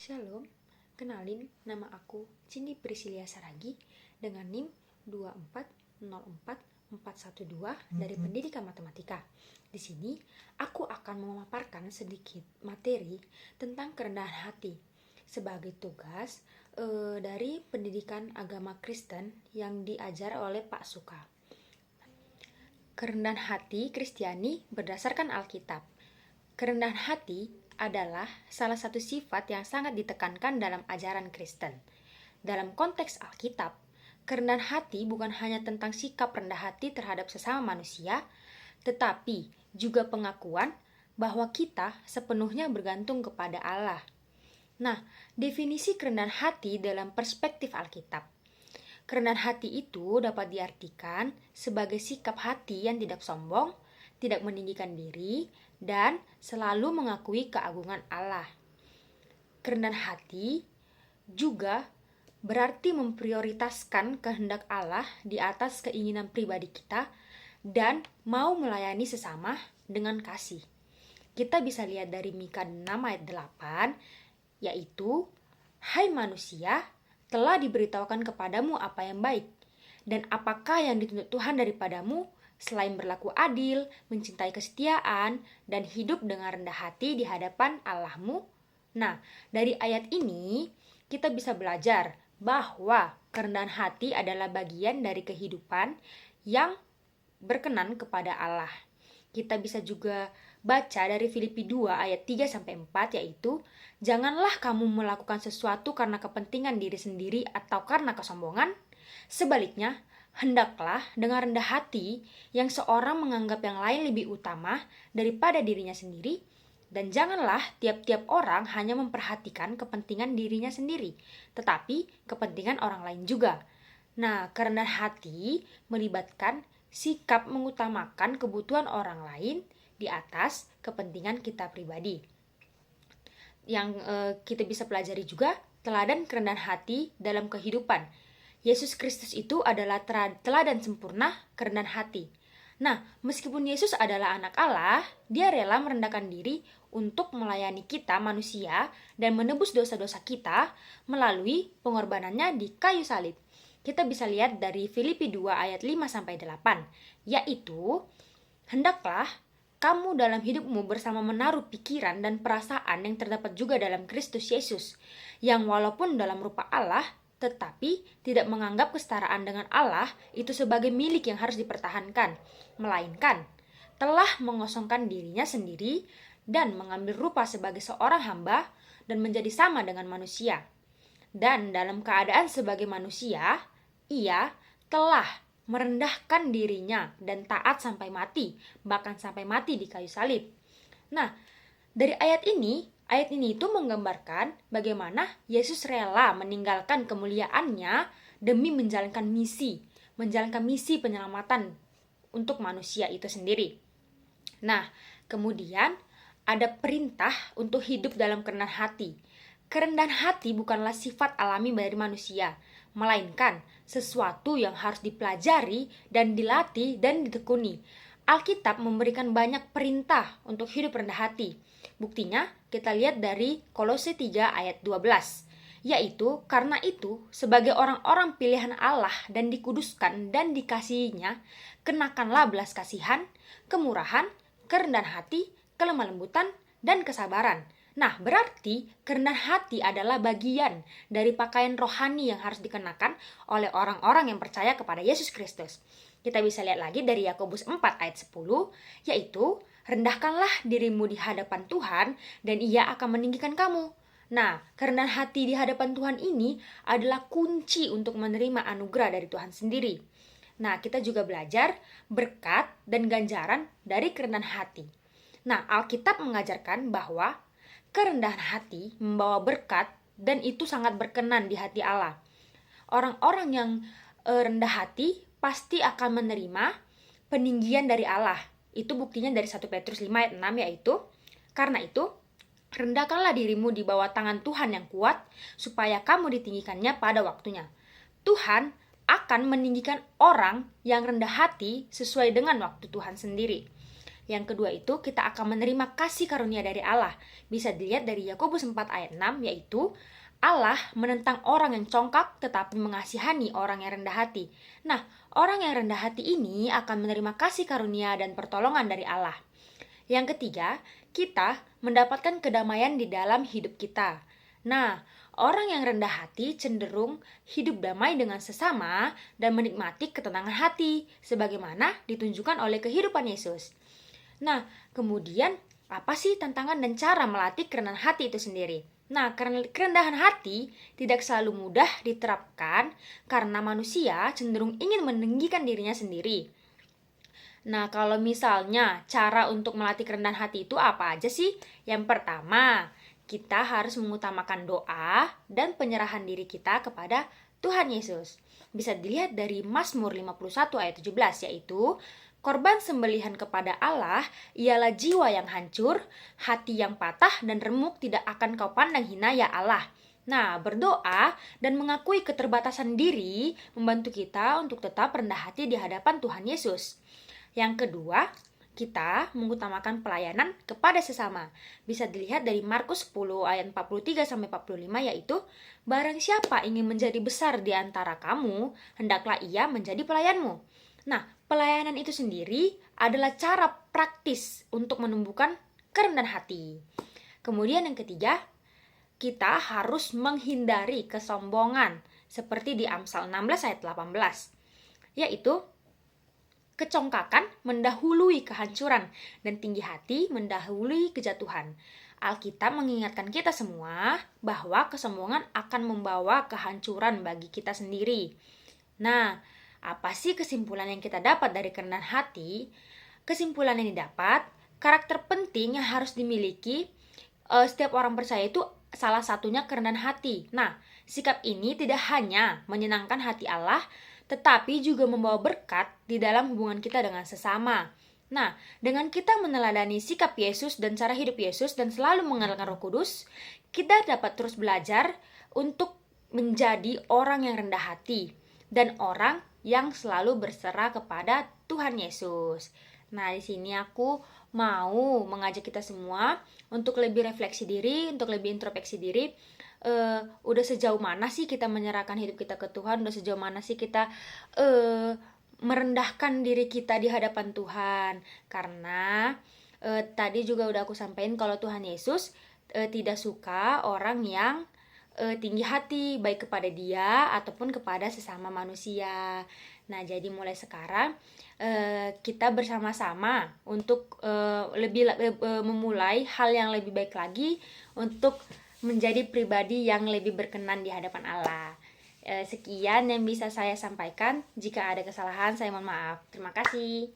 Shalom, kenalin nama aku Cindy Priscilia Saragi dengan NIM 2404412 dari Pendidikan Matematika. Di sini aku akan memaparkan sedikit materi tentang kerendahan hati sebagai tugas dari pendidikan agama Kristen yang diajar oleh Pak Suka. Kerendahan hati Kristiani berdasarkan Alkitab. Kerendahan hati adalah salah satu sifat yang sangat ditekankan dalam ajaran Kristen. Dalam konteks Alkitab, kerendahan hati bukan hanya tentang sikap rendah hati terhadap sesama manusia, tetapi juga pengakuan bahwa kita sepenuhnya bergantung kepada Allah. Nah, definisi kerendahan hati dalam perspektif Alkitab. Kerendahan hati itu dapat diartikan sebagai sikap hati yang tidak sombong, tidak meninggikan diri, dan selalu mengakui keagungan Allah. Kerendahan hati juga berarti memprioritaskan kehendak Allah di atas keinginan pribadi kita dan mau melayani sesama dengan kasih. Kita bisa lihat dari Mika 6 ayat 8, yaitu, "Hai manusia, telah diberitahukan kepadamu apa yang baik, dan apakah yang dituntut Tuhan daripadamu, selain berlaku adil, mencintai kesetiaan, dan hidup dengan rendah hati di hadapan Allahmu." Nah, dari ayat ini kita bisa belajar bahwa kerendahan hati adalah bagian dari kehidupan yang berkenan kepada Allah. Kita bisa juga baca dari Filipi 2 ayat 3-4, yaitu, "Janganlah kamu melakukan sesuatu karena kepentingan diri sendiri atau karena kesombongan. Sebaliknya, hendaklah dengan rendah hati yang seorang menganggap yang lain lebih utama daripada dirinya sendiri, dan janganlah tiap-tiap orang hanya memperhatikan kepentingan dirinya sendiri, tetapi kepentingan orang lain juga." Nah, kerendahan hati melibatkan sikap mengutamakan kebutuhan orang lain di atas kepentingan kita pribadi. Yang kita bisa pelajari juga teladan kerendahan hati dalam kehidupan. Yesus Kristus itu adalah teladan sempurna kerendahan hati. Nah, meskipun Yesus adalah anak Allah, dia rela merendahkan diri untuk melayani kita manusia dan menebus dosa-dosa kita melalui pengorbanannya di kayu salib. Kita bisa lihat dari Filipi 2 ayat 5-8, yaitu, "Hendaklah kamu dalam hidupmu bersama menaruh pikiran dan perasaan yang terdapat juga dalam Kristus Yesus, yang walaupun dalam rupa Allah, tetapi tidak menganggap kesetaraan dengan Allah itu sebagai milik yang harus dipertahankan, melainkan telah mengosongkan dirinya sendiri dan mengambil rupa sebagai seorang hamba dan menjadi sama dengan manusia. Dan dalam keadaan sebagai manusia, ia telah merendahkan dirinya dan taat sampai mati, bahkan sampai mati di kayu salib." Nah, dari ayat ini itu menggambarkan bagaimana Yesus rela meninggalkan kemuliaannya demi menjalankan misi penyelamatan untuk manusia itu sendiri. Nah, kemudian ada perintah untuk hidup dalam kerendahan hati. Kerendahan hati bukanlah sifat alami dari manusia, melainkan sesuatu yang harus dipelajari dan dilatih dan ditekuni. Alkitab memberikan banyak perintah untuk hidup rendah hati. Buktinya kita lihat dari Kolose 3 ayat 12, yaitu, "Karena itu, sebagai orang-orang pilihan Allah dan dikuduskan dan dikasihinya, kenakanlah belas kasihan, kemurahan, kerendahan hati, kelemah lembutan, dan kesabaran." Nah, berarti kerendahan hati adalah bagian dari pakaian rohani yang harus dikenakan oleh orang-orang yang percaya kepada Yesus Kristus. Kita bisa lihat lagi dari Yakobus 4 ayat 10, yaitu, "Rendahkanlah dirimu di hadapan Tuhan, dan Ia akan meninggikan kamu." Nah, kerendahan hati di hadapan Tuhan ini adalah kunci untuk menerima anugerah dari Tuhan sendiri. Nah, kita juga belajar berkat dan ganjaran dari kerendahan hati. Nah, Alkitab mengajarkan bahwa kerendahan hati membawa berkat dan itu sangat berkenan di hati Allah. Orang-orang yang rendah hati pasti akan menerima peninggian dari Allah. Itu buktinya dari 1 Petrus 5 ayat 6, yaitu, "Karena itu, rendahkanlah dirimu di bawah tangan Tuhan yang kuat, supaya kamu ditinggikannya pada waktunya." Tuhan akan meninggikan orang yang rendah hati sesuai dengan waktu Tuhan sendiri. Yang kedua itu kita akan menerima kasih karunia dari Allah. Bisa dilihat dari Yakobus 4 ayat 6, yaitu Allah menentang orang yang congkak tetapi mengasihani orang yang rendah hati. Nah, orang yang rendah hati ini akan menerima kasih karunia dan pertolongan dari Allah. Yang ketiga, kita mendapatkan kedamaian di dalam hidup kita. Nah, orang yang rendah hati cenderung hidup damai dengan sesama dan menikmati ketenangan hati, sebagaimana ditunjukkan oleh kehidupan Yesus. Nah, kemudian apa sih tantangan dan cara melatih kerendahan hati itu sendiri? Nah, kerendahan hati tidak selalu mudah diterapkan karena manusia cenderung ingin meninggikan dirinya sendiri. Nah, kalau misalnya cara untuk melatih kerendahan hati itu apa aja sih? Yang pertama, kita harus mengutamakan doa dan penyerahan diri kita kepada Tuhan Yesus. Bisa dilihat dari Mazmur 51 ayat 17, yaitu korban sembelihan kepada Allah ialah jiwa yang hancur, hati yang patah dan remuk tidak akan kau pandang hina ya Allah. Nah, berdoa dan mengakui keterbatasan diri membantu kita untuk tetap rendah hati di hadapan Tuhan Yesus. Yang kedua, kita mengutamakan pelayanan kepada sesama. Bisa dilihat dari Markus 10 ayat 43-45, yaitu barang siapa ingin menjadi besar di antara kamu, hendaklah ia menjadi pelayanmu. Nah, pelayanan itu sendiri adalah cara praktis untuk menumbuhkan kerendahan hati. Kemudian yang ketiga, kita harus menghindari kesombongan seperti di Amsal 16 ayat 18, yaitu kecongkakan mendahului kehancuran dan tinggi hati mendahului kejatuhan. Alkitab mengingatkan kita semua bahwa kesombongan akan membawa kehancuran bagi kita sendiri. Nah, apa sih kesimpulan yang kita dapat dari kerendahan hati? Kesimpulan yang didapat, karakter penting yang harus dimiliki setiap orang percaya itu salah satunya kerendahan hati. Nah, sikap ini tidak hanya menyenangkan hati Allah, tetapi juga membawa berkat di dalam hubungan kita dengan sesama. Nah, dengan kita meneladani sikap Yesus dan cara hidup Yesus dan selalu mengenalkan Roh Kudus, kita dapat terus belajar untuk menjadi orang yang rendah hati dan orang yang selalu berserah kepada Tuhan Yesus. Nah, di sini aku mau mengajak kita semua untuk lebih refleksi diri, untuk lebih introspeksi diri. Udah sejauh mana sih kita menyerahkan hidup kita ke Tuhan? Udah sejauh mana sih kita merendahkan diri kita di hadapan Tuhan? Karena tadi juga udah aku sampaikan kalau Tuhan Yesus tidak suka orang yang tinggi hati, baik kepada dia ataupun kepada sesama manusia. Nah, jadi mulai sekarang kita bersama-sama untuk memulai hal yang lebih baik lagi untuk menjadi pribadi yang lebih berkenan di hadapan Allah. Sekian yang bisa saya sampaikan. Jika ada kesalahan, saya mohon maaf. Terima kasih.